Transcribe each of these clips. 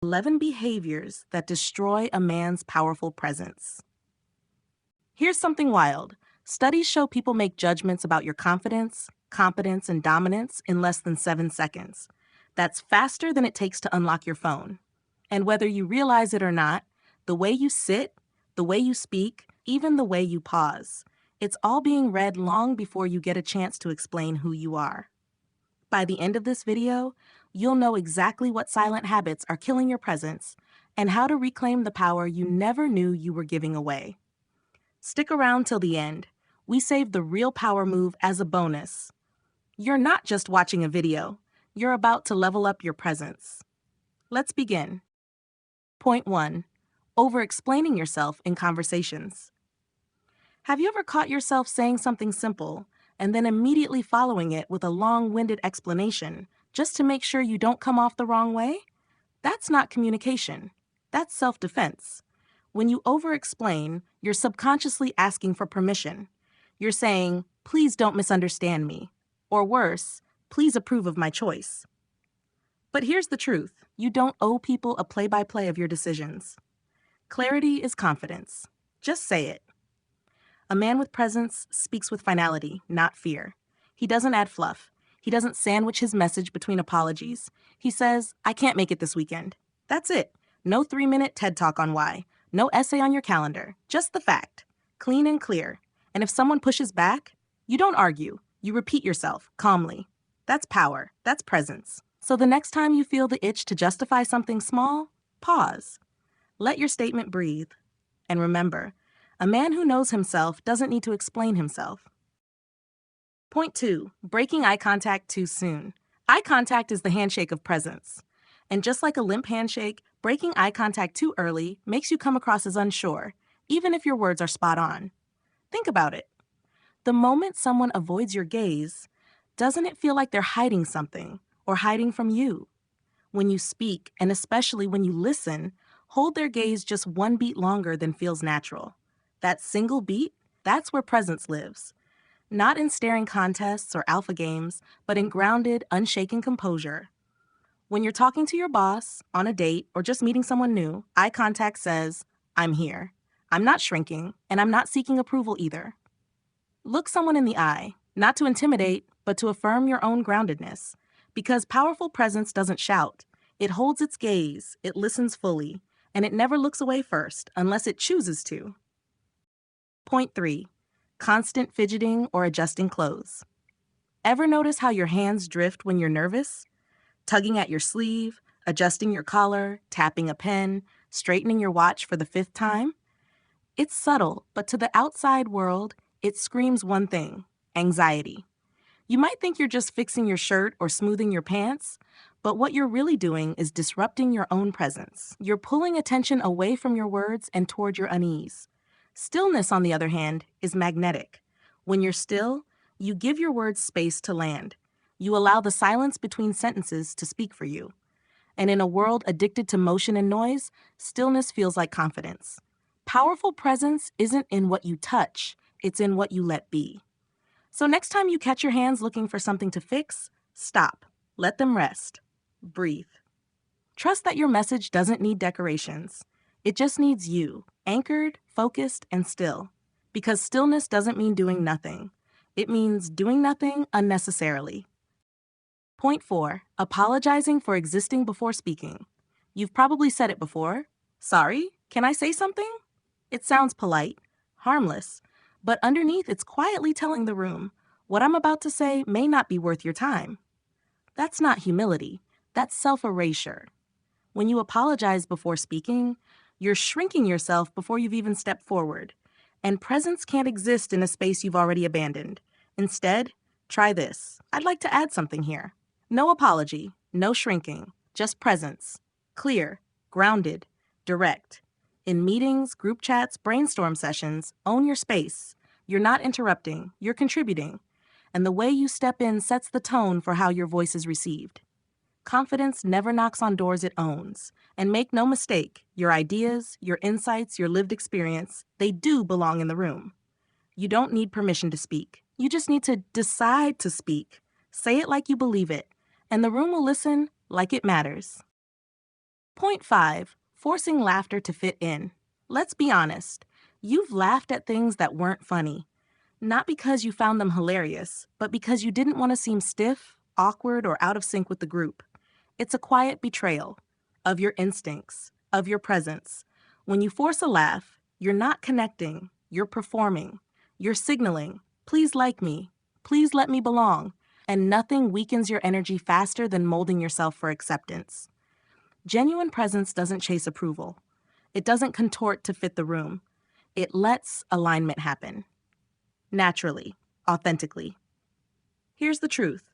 11 behaviors that destroy a man's powerful presence. Here's something wild. Studies show people make judgments about your confidence, competence, and dominance in less than 7 seconds. That's faster than it takes to unlock your phone. And whether you realize it or not, the way you sit, the way you speak, even the way you pause, it's all being read long before you get a chance to explain who you are. By the end of this video, you'll know exactly what silent habits are killing your presence and how to reclaim the power you never knew you were giving away. Stick around till the end. We saved the real power move as a bonus. You're not just watching a video. You're about to level up your presence. Let's begin. Point 1. Overexplaining yourself in conversations. Have you ever caught yourself saying something simple and then immediately following it with a long-winded explanation just to make sure you don't come off the wrong way? That's not communication. That's self-defense. When you over-explain, you're subconsciously asking for permission. You're saying, please don't misunderstand me. Or worse, please approve of my choice. But here's the truth. You don't owe people a play-by-play of your decisions. Clarity is confidence. Just say it. A man with presence speaks with finality, not fear. He doesn't add fluff. He doesn't sandwich his message between apologies. He says, I can't make it this weekend. That's it. No 3-minute TED Talk on why. No essay on your calendar. Just the fact. Clean and clear. And if someone pushes back, you don't argue. You repeat yourself calmly. That's power. That's presence. So the next time you feel the itch to justify something small, pause. Let your statement breathe. And remember, a man who knows himself doesn't need to explain himself. Point 2. Breaking eye contact too soon. Eye contact is the handshake of presence. And just like a limp handshake, breaking eye contact too early makes you come across as unsure, even if your words are spot on. Think about it. The moment someone avoids your gaze, doesn't it feel like they're hiding something or hiding from you? When you speak, and especially when you listen, hold their gaze just one beat longer than feels natural. That single beat, that's where presence lives. Not in staring contests or alpha games, but in grounded, unshaken composure. When you're talking to your boss, on a date, or just meeting someone new, eye contact says, I'm here. I'm not shrinking, and I'm not seeking approval either. Look someone in the eye, not to intimidate, but to affirm your own groundedness. Because powerful presence doesn't shout. It holds its gaze, it listens fully, and it never looks away first, unless it chooses to. Point 3. Constant fidgeting or adjusting clothes. Ever notice how your hands drift when you're nervous? Tugging at your sleeve, adjusting your collar, tapping a pen, straightening your watch for the 5th time? It's subtle, but to the outside world, it screams one thing: anxiety. You might think you're just fixing your shirt or smoothing your pants, but what you're really doing is disrupting your own presence. You're pulling attention away from your words and toward your unease. Stillness, on the other hand, is magnetic. When you're still, you give your words space to land. You allow the silence between sentences to speak for you. And in a world addicted to motion and noise, stillness feels like confidence. Powerful presence isn't in what you touch, it's in what you let be. So next time you catch your hands looking for something to fix, stop. Let them rest. Breathe. Trust that your message doesn't need decorations. It just needs you, anchored, focused, and still. Because stillness doesn't mean doing nothing. It means doing nothing unnecessarily. Point 4. Apologizing for existing before speaking. You've probably said it before. Sorry, can I say something? It sounds polite, harmless, but underneath it's quietly telling the room, what I'm about to say may not be worth your time. That's not humility, that's self-erasure. When you apologize before speaking, you're shrinking yourself before you've even stepped forward. And presence can't exist in a space you've already abandoned. Instead, try this. I'd like to add something here. No apology, no shrinking, just presence. Clear, grounded, direct. In meetings, group chats, brainstorm sessions, own your space. You're not interrupting, you're contributing. And the way you step in sets the tone for how your voice is received. Confidence never knocks on doors it owns. And make no mistake, your ideas, your insights, your lived experience, they do belong in the room. You don't need permission to speak. You just need to decide to speak. Say it like you believe it, and the room will listen like it matters. Point 5. Forcing laughter to fit in. Let's be honest. You've laughed at things that weren't funny. Not because you found them hilarious, but because you didn't want to seem stiff, awkward, or out of sync with the group. It's a quiet betrayal of your instincts, of your presence. When you force a laugh, you're not connecting, you're performing, you're signaling, please like me, please let me belong, and nothing weakens your energy faster than molding yourself for acceptance. Genuine presence doesn't chase approval. It doesn't contort to fit the room. It lets alignment happen. Naturally, authentically. Here's the truth.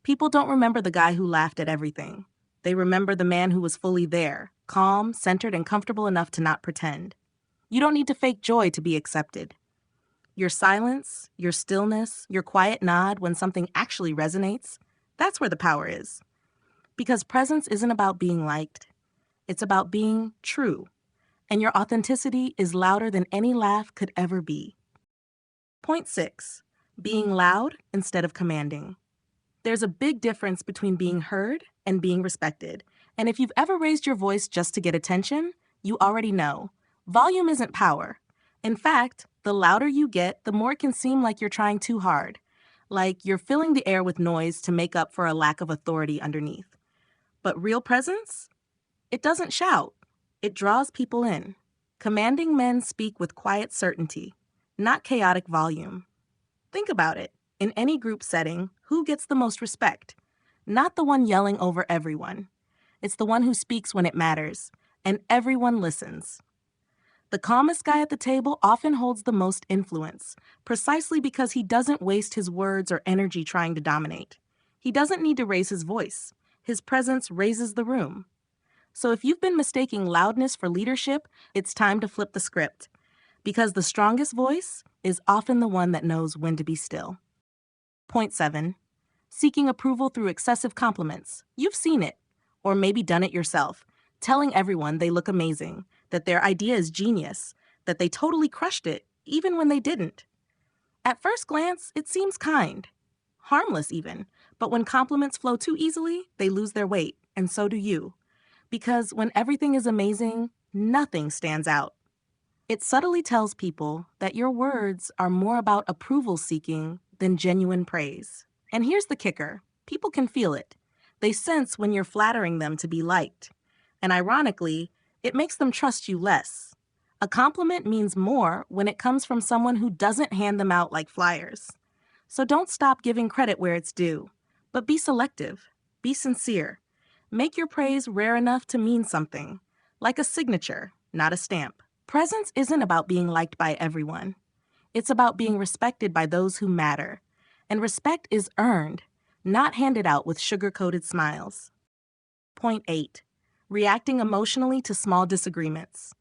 People don't remember the guy who laughed at everything. They remember the man who was fully there, calm, centered, and comfortable enough to not pretend. You don't need to fake joy to be accepted. Your silence, your stillness, your quiet nod when something actually resonates, that's where the power is. Because presence isn't about being liked. It's about being true. And your authenticity is louder than any laugh could ever be. Point 6. Being loud instead of commanding. There's a big difference between being heard and being respected. And if you've ever raised your voice just to get attention, you already know. Volume isn't power. In fact, the louder you get, the more it can seem like you're trying too hard. Like you're filling the air with noise to make up for a lack of authority underneath. But real presence? It doesn't shout. It draws people in. Commanding men speak with quiet certainty, not chaotic volume. Think about it. In any group setting, who gets the most respect? Not the one yelling over everyone. It's the one who speaks when it matters, and everyone listens. The calmest guy at the table often holds the most influence, precisely because he doesn't waste his words or energy trying to dominate. He doesn't need to raise his voice. His presence raises the room. So if you've been mistaking loudness for leadership, it's time to flip the script. Because the strongest voice is often the one that knows when to be still. Point 7. Seeking approval through excessive compliments. You've seen it, or maybe done it yourself, telling everyone they look amazing, that their idea is genius, that they totally crushed it, even when they didn't. At first glance, it seems kind, harmless even, but when compliments flow too easily, they lose their weight, and so do you. Because when everything is amazing, nothing stands out. It subtly tells people that your words are more about approval seeking than genuine praise. And here's the kicker. People can feel it. They sense when you're flattering them to be liked. And ironically, it makes them trust you less. A compliment means more when it comes from someone who doesn't hand them out like flyers. So don't stop giving credit where it's due, but be selective. Be sincere. Make your praise rare enough to mean something, like a signature, not a stamp. Presence isn't about being liked by everyone. It's about being respected by those who matter. And respect is earned, not handed out with sugar-coated smiles. Point 8. Reacting emotionally to small disagreements.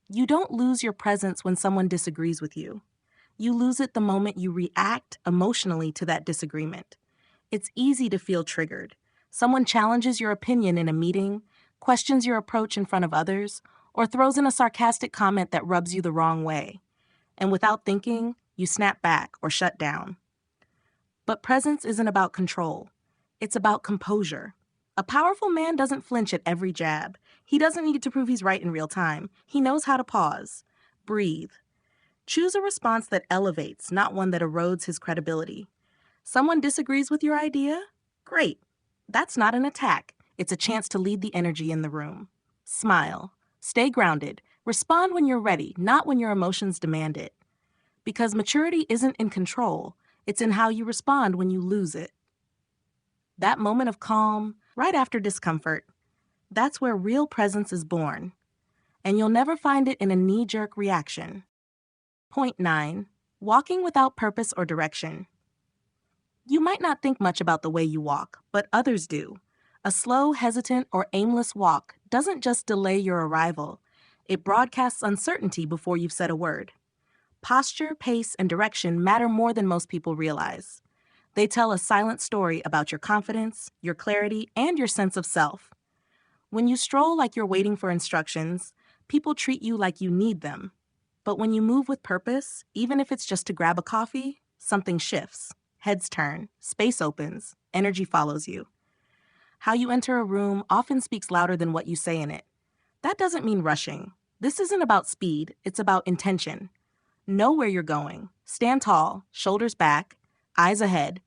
You don't lose your presence when someone disagrees with you. You lose it the moment you react emotionally to that disagreement. It's easy to feel triggered. Someone challenges your opinion in a meeting, questions your approach in front of others, or throws in a sarcastic comment that rubs you the wrong way. And without thinking, you snap back or shut down. But presence isn't about control. It's about composure. A powerful man doesn't flinch at every jab. He doesn't need to prove he's right in real time. He knows how to pause, breathe. Choose a response that elevates, not one that erodes his credibility. Someone disagrees with your idea? Great. That's not an attack. It's a chance to lead the energy in the room. Smile. Stay grounded. Respond when you're ready, not when your emotions demand it. Because maturity isn't in control. It's in how you respond when you lose it. That moment of calm, right after discomfort, that's where real presence is born. And you'll never find it in a knee-jerk reaction. Point 9. Walking without purpose or direction. You might not think much about the way you walk, but others do. A slow, hesitant, or aimless walk doesn't just delay your arrival. It broadcasts uncertainty before you've said a word. Posture, pace, and direction matter more than most people realize. They tell a silent story about your confidence, your clarity, and your sense of self. When you stroll like you're waiting for instructions, people treat you like you need them. But when you move with purpose, even if it's just to grab a coffee, something shifts. Heads turn, space opens, energy follows you. How you enter a room often speaks louder than what you say in it. That doesn't mean rushing. This isn't about speed, it's about intention. Know where you're going. Stand tall, shoulders back, eyes ahead.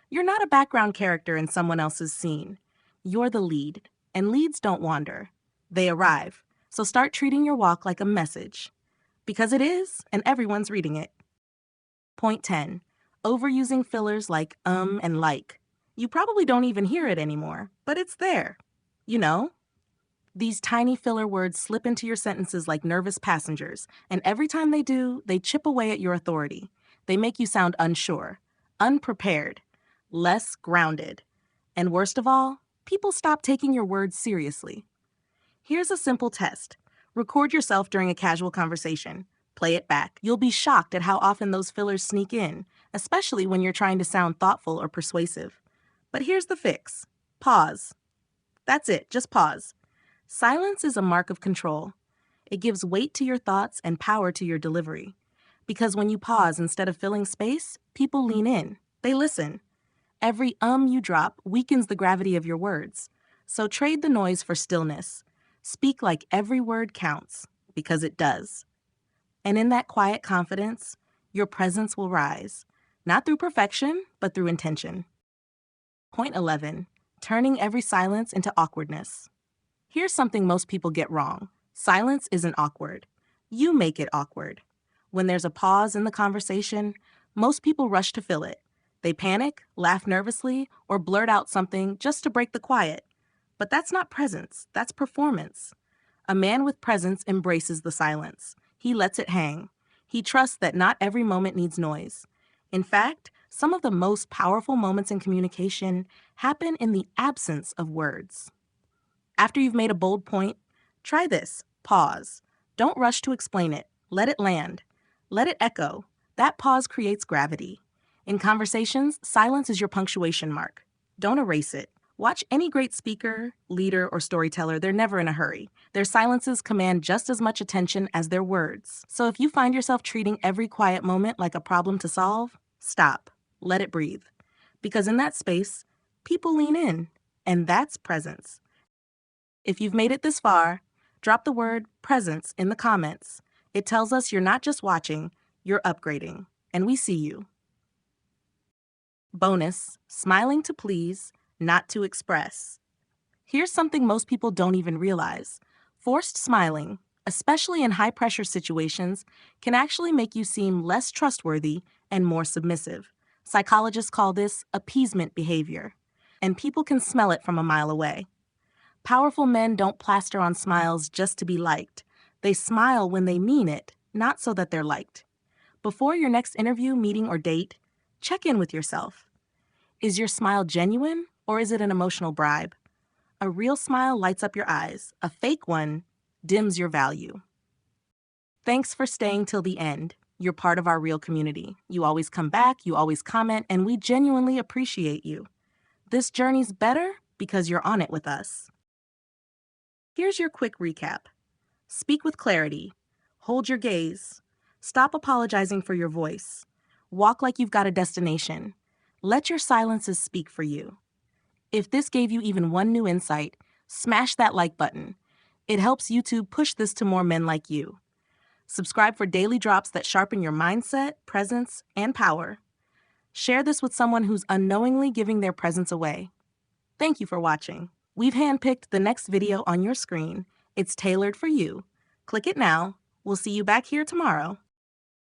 You're not a background character in someone else's scene. You're the lead, and leads don't wander. They arrive. So start treating your walk like a message. Because it is, and everyone's reading it. Point 10. Overusing fillers like and like. You probably don't even hear it anymore, but it's there. You know? These tiny filler words slip into your sentences like nervous passengers, and every time they do, they chip away at your authority. They make you sound unsure, unprepared, less grounded. And worst of all, people stop taking your words seriously. Here's a simple test. Record yourself during a casual conversation. Play it back. You'll be shocked at how often those fillers sneak in, especially when you're trying to sound thoughtful or persuasive. But here's the fix. Pause. That's it, just pause. Silence is a mark of control. It gives weight to your thoughts and power to your delivery. Because when you pause instead of filling space, people lean in. They listen. Every you drop weakens the gravity of your words. So trade the noise for stillness. Speak like every word counts, because it does. And in that quiet confidence, your presence will rise, not through perfection, but through intention. Point 11. Turning every silence into awkwardness. Here's something most people get wrong. Silence isn't awkward. You make it awkward. When there's a pause in the conversation, most people rush to fill it. They panic, laugh nervously, or blurt out something just to break the quiet. But that's not presence, that's performance. A man with presence embraces the silence. He lets it hang. He trusts that not every moment needs noise. In fact, some of the most powerful moments in communication happen in the absence of words. After you've made a bold point, try this. Pause. Don't rush to explain it. Let it land. Let it echo. That pause creates gravity. In conversations, silence is your punctuation mark. Don't erase it. Watch any great speaker, leader, or storyteller. They're never in a hurry. Their silences command just as much attention as their words. So if you find yourself treating every quiet moment like a problem to solve, stop. Let it breathe. Because in that space, people lean in, and that's presence. If you've made it this far, drop the word presence in the comments. It tells us you're not just watching, you're upgrading, and we see you. Bonus, smiling to please, not to express. Here's something most people don't even realize. Forced smiling, especially in high-pressure situations, can actually make you seem less trustworthy and more submissive. Psychologists call this appeasement behavior, and people can smell it from a mile away. Powerful men don't plaster on smiles just to be liked. They smile when they mean it, not so that they're liked. Before your next interview, meeting, or date, check in with yourself. Is your smile genuine, or is it an emotional bribe? A real smile lights up your eyes. A fake one dims your value. Thanks for staying till the end. You're part of our real community. You always come back, you always comment, and we genuinely appreciate you. This journey's better because you're on it with us. Here's your quick recap. Speak with clarity. Hold your gaze. Stop apologizing for your voice. Walk like you've got a destination. Let your silences speak for you. If this gave you even one new insight, smash that like button. It helps YouTube push this to more men like you. Subscribe for daily drops that sharpen your mindset, presence, and power. Share this with someone who's unknowingly giving their presence away. Thank you for watching. We've handpicked the next video on your screen. It's tailored for you. Click it now. We'll see you back here tomorrow.